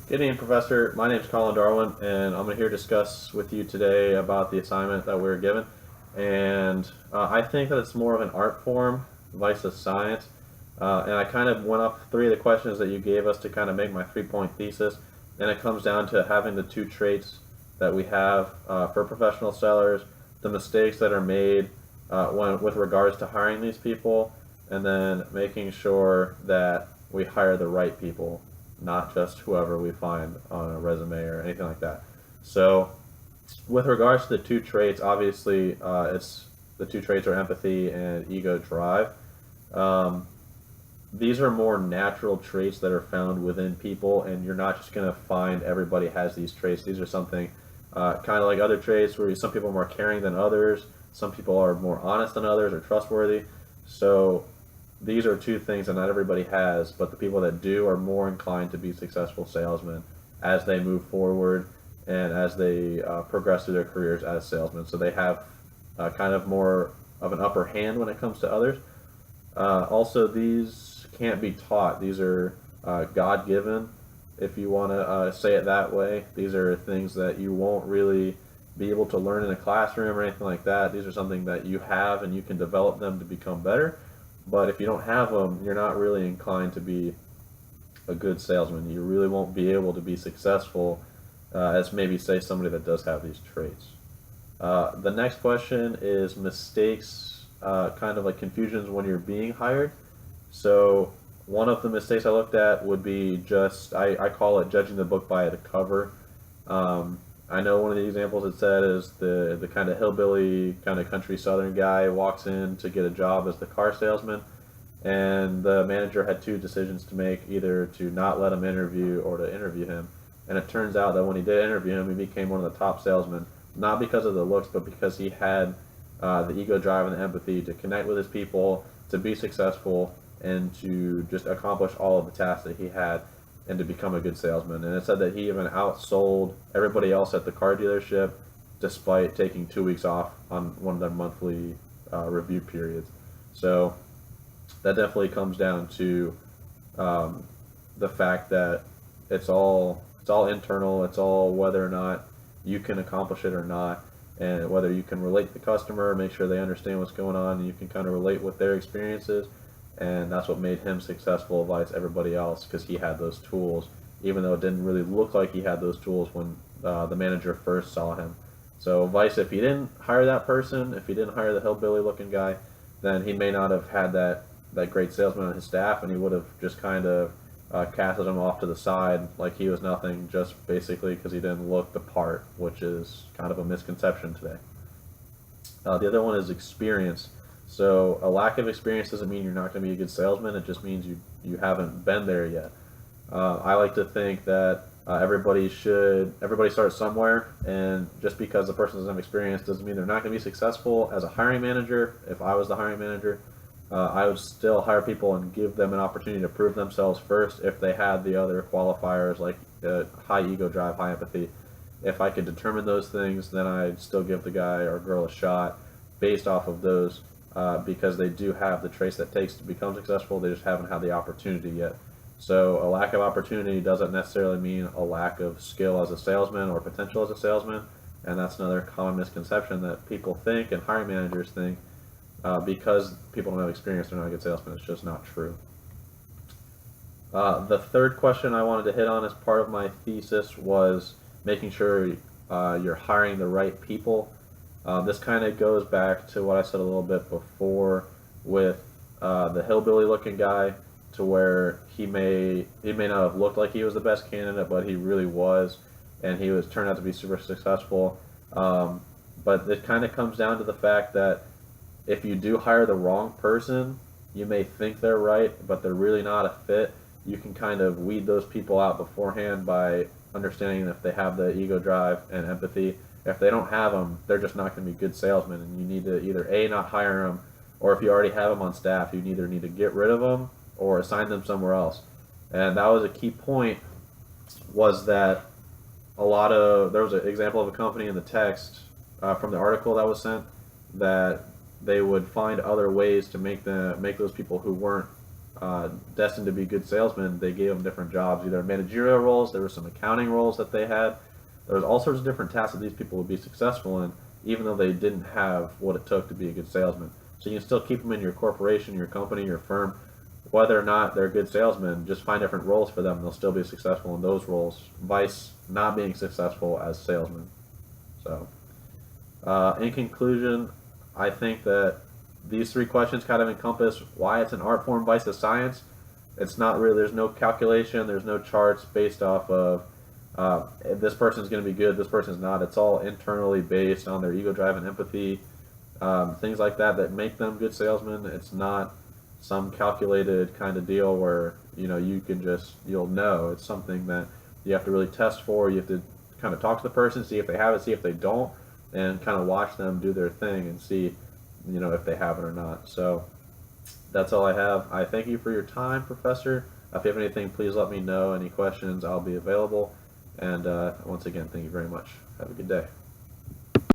Good evening, Professor. My name is Collin Darwin, and I'm here to discuss with you today about the assignment that we were given. And I think that it's more of an art form versus science. And I kind of went off three of the questions that you gave us to kind of make my 3-point thesis. And it comes down to having the two traits that we have for professional sellers, the mistakes that are made with regards to hiring these people, and then making sure that we hire the right people, not just whoever we find on a resume or anything like that. So, with regards to the two traits, obviously, it's the two traits are empathy and ego drive. Um, these are more natural traits that are found within people, and you're not just going to find everybody has these traits. These are something kind of like other traits where some people are more caring than others, some people are more honest than others or trustworthy. So these are two things that not everybody has, but the people that do are more inclined to be successful salesmen as they move forward and as they progress through their careers as salesmen. So they have kind of more of an upper hand when it comes to others. Also, these can't be taught. These are God given, if you want to say it that way. These are things that you won't really be able to learn in a classroom or anything like that. These are something that you have and you can develop them to become better. But if you don't have them, you're not really inclined to be a good salesman. You really won't be able to be successful as maybe, say, somebody that does have these traits. The next question is mistakes, kind of like confusions when you're being hired. So one of the mistakes I looked at would be just, I call it judging the book by the cover. I know one of the examples it said is the kind of hillbilly, kind of country southern guy walks in to get a job as the car salesman, and the manager had two decisions to make, either to not let him interview or to interview him. And it turns out that when he did interview him, he became one of the top salesmen, not because of the looks, but because he had the ego drive and the empathy to connect with his people, to be successful, and to just accomplish all of the tasks that he had and to become a good salesman. And it said that he even outsold everybody else at the car dealership despite taking 2 weeks off on one of their monthly review periods. So that definitely comes down to the fact that it's all internal. It's all whether or not you can accomplish it or not, and whether you can relate to the customer, make sure they understand what's going on, and you can kind of relate with their experiences. And that's what made him successful against everybody else, because he had those tools, even though it didn't really look like he had those tools when the manager first saw him. So vice, if he didn't hire that person, if he didn't hire the hillbilly looking guy, then he may not have had that great salesman on his staff, and he would have just kind of casted him off to the side like he was nothing, just basically because he didn't look the part, which is kind of a misconception today. The other one is experience. So a lack of experience doesn't mean you're not going to be a good salesman. It just means you haven't been there yet. I like to think that everybody starts somewhere, and just because the person doesn't have experience doesn't mean they're not going to be successful. As a hiring manager, if I was the hiring manager, I would still hire people and give them an opportunity to prove themselves first if they had the other qualifiers like high ego drive, high empathy. If I could determine those things, then I'd still give the guy or girl a shot based off of those, because they do have the traits that it takes to become successful. They just haven't had the opportunity yet. So a lack of opportunity doesn't necessarily mean a lack of skill as a salesman or potential as a salesman, and that's another common misconception that people think and hiring managers think. Because people don't have experience, they're not a good salesman. It's just not true. The third question I wanted to hit on as part of my thesis was making sure you're hiring the right people. This kind of goes back to what I said a little bit before with the hillbilly looking guy, to where he may not have looked like he was the best candidate, but he really was, and he was turned out to be super successful. But it kind of comes down to the fact that if you do hire the wrong person, you may think they're right, but they're really not a fit. You can kind of weed those people out beforehand by understanding if they have the ego drive and empathy. If they don't have them, they're just not going to be good salesmen, and you need to either A, not hire them, or if you already have them on staff, you either need to get rid of them or assign them somewhere else. And that was a key point, was that there was an example of a company in the text from the article that was sent, that they would find other ways to make those people who weren't destined to be good salesmen, they gave them different jobs, either managerial roles, there were some accounting roles that they had. There was all sorts of different tasks that these people would be successful in, even though they didn't have what it took to be a good salesman. So you can still keep them in your corporation, your company, your firm, whether or not they're good salesmen. Just find different roles for them; they'll still be successful in those roles. Vice not being successful as salesmen. So, in conclusion, I think that these three questions kind of encompass why it's an art form vice a science. It's not really, there's no calculation, there's no charts based off of this person's going to be good, this person's not. It's all internally based on their ego drive and empathy, things like that that make them good salesmen. It's not some calculated kind of deal where you can just, you'll know. It's something that you have to really test for. You have to kind of talk to the person, see if they have it, see if they don't, and kind of watch them do their thing and see if they have it or not. So that's all I have. I thank you for your time, Professor. If you have anything, please let me know. Any questions, I'll be available. And once again, thank you very much. Have a good day.